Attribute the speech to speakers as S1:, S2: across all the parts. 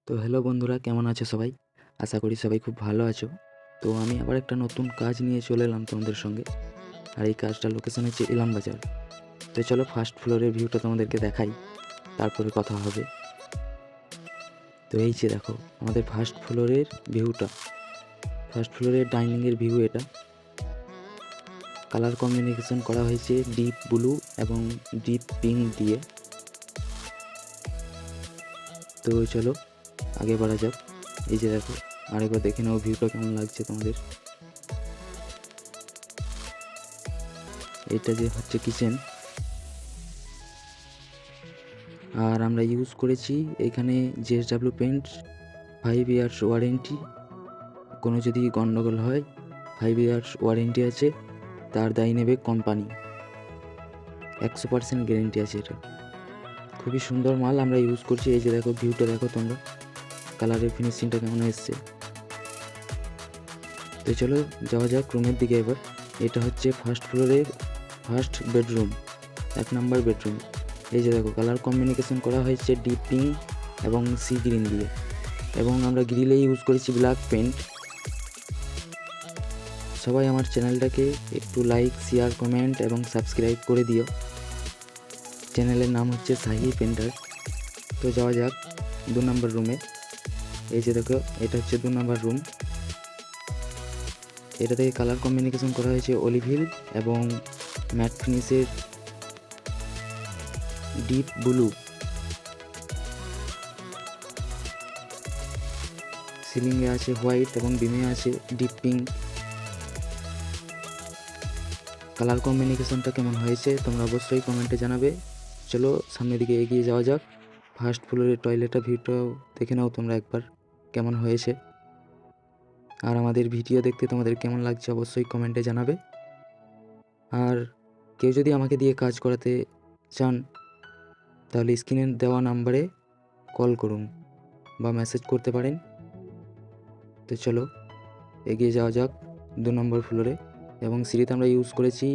S1: তো হ্যালো বন্ধুরা, কেমন আছো সবাই? আশা করি সবাই খুব ভালো আছো। তো আমি আবার একটা নতুন কাজ নিয়ে চলে এলাম তোমাদের সঙ্গে। আর এই কাজটার লোকেশন হচ্ছে ইলামবাজার। তো চলো ফার্স্ট ফ্লোরের ভিউটা তোমাদেরকে দেখাই, তারপরে কথা হবে। তো এই যে দেখো আমাদের ফার্স্ট ফ্লোরের ভিউটা, ফার্স্ট ফ্লোরের ডাইনিংয়ের ভিউ এটা। কালার কম্বিনেশন করা হয়েছে ডিপ ব্লু এবং ডিপ পিঙ্ক দিয়ে। তো চলো আগে বাড়া যাক। এই যে দেখো, আরেকবার দেখে নাও ভিউটা কেমন লাগছে তোমাদের। এটা যে হচ্ছে কিচেন, আর আমরা ইউজ করেছি এখানে JSW পেন্ট 5 ইয়ার্স ওয়ারেন্টি। কোনো যদি গন্ডগোল হয় 5 ইয়ার্স ওয়ারেন্টি আছে, তার দায় নেবে কোম্পানি। 100% গ্যারেন্টি আছে এটা। খুবই সুন্দর মাল আমরা ইউজ করছি। এই যে দেখো ভিউটা দেখো তোমরা, কালারের ফিনিশিংটা কেমন এসছে। তো চলো যাওয়া যাক রুমের দিকে এবার। এটা হচ্ছে ফার্স্ট ফ্লোরের ফার্স্ট বেডরুম, 1 নম্বর বেডরুম। এই যে দেখো কালার কম্বিনেশন করা হয়েছে ডিপ পিঙ্ক এবং সি গ্রিন দিয়ে, এবং আমরা গ্রিলে ইউজ করেছি ব্ল্যাক পেন্ট। সবাই আমার চ্যানেলটাকে একটু লাইক, শেয়ার, কমেন্ট এবং সাবস্ক্রাইব করে দিও। চ্যানেলের নাম হচ্ছে সাহি পেন্টার। তো যাওয়া যাক 2 নম্বর রুমে। এই যে দেখো এটা হচ্ছে 2 নম্বর রুম। এটা থেকে কালার কম্বিনেশন করা হয়েছে অলিভ হিল এবং ম্যাট ফিনিশের ডিপ ব্লু। সিলিংয়ে আছে হোয়াইট এবং বিমে আছে ডিপ পিঙ্ক। কালার কম্বিনেশনটা কেমন হয়েছে তোমরা অবশ্যই কমেন্টে জানাবে। চলো সামনের দিকে এগিয়ে যাওয়া যাক। ফার্স্ট ফ্লোরের টয়লেটের ভিউটাও দেখে নাও তোমরা একবার কেমন হয়েছে। আর আমাদের ভিডিও দেখতে তোমাদের কেমন লাগছে অবশ্যই কমেন্টে জানাবে। আর কেউ যদি আমাকে দিয়ে কাজ করাতে চান তাহলে স্ক্রিনে দেওয়া নাম্বারে কল করুন বা মেসেজ করতে পারেন। তো চলো এগিয়ে যাওয়া যাক 2 নম্বর ফ্লোরে। এবং সিঁড়িতে আমরা ইউজ করেছি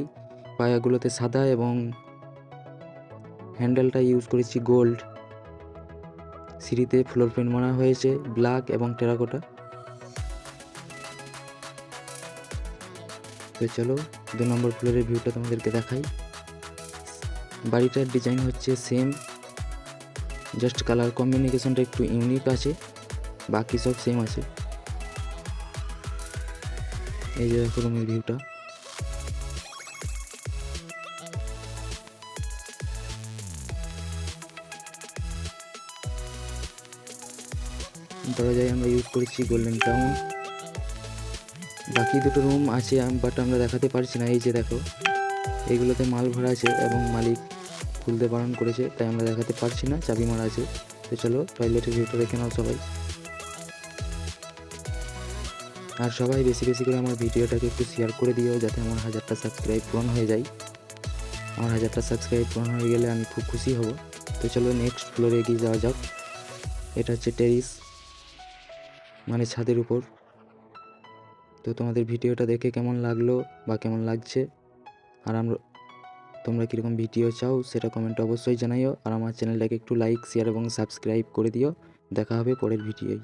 S1: পায়াগুলোতে সাদা এবং হ্যান্ডেলটা ইউজ করেছি গোল্ড। সিঁড়িতে ফ্লোর পেন্ট মারা হয়েছে ব্ল্যাক এবং টেরাকোটা। তো চলো 2 নম্বর ফ্লোরের ভিউটা তোমাদেরকে দেখাই। বাড়িটার ডিজাইন হচ্ছে সেম, জাস্ট কালার কম্বিনেশনটা একটু ইউনিক আছে, বাকি সব সেম আছে। এই যে দেখো রুমের ভিউটা। দরজায় আমরা ইউজ করেছি গোল্ডেন ব্রাউন। বাকি দুটো রুম আছে বাট আমরা দেখাতে পারছি না। এই যে দেখো এইগুলোতে মাল ভরা আছে এবং মালিক খুলতে বারণ করেছে, তাই আমরা দেখাতে পারছি না, চাবি মারা আছে। তো চলো টয়লেটের ভিউটা দেখে নাও সবাই। আর সবাই বেশি বেশি করে আমার ভিডিওটাকে একটু শেয়ার করে দিও, যাতে আমার 1000টা সাবস্ক্রাইব পূরণ হয়ে যায়। আমার 1000টা সাবস্ক্রাইব পূরণ হয়ে গেলে আমি খুব খুশি হব। তো চলো নেক্সট ফ্লোরে এগিয়ে যাওয়া যাক। এটা হচ্ছে টেরিস, মানে ছাদের উপর। তো তোমাদের ভিডিওটা দেখে কেমন লাগলো বা কেমন লাগছে, আর তোমরা কীরকম ভিডিও চাও সেটা কমেন্টে অবশ্যই জানাইও। আর আমার চ্যানেলটাকে একটু লাইক, শেয়ার এবং সাবস্ক্রাইব করে দিও। দেখা হবে পরের ভিডিওয়।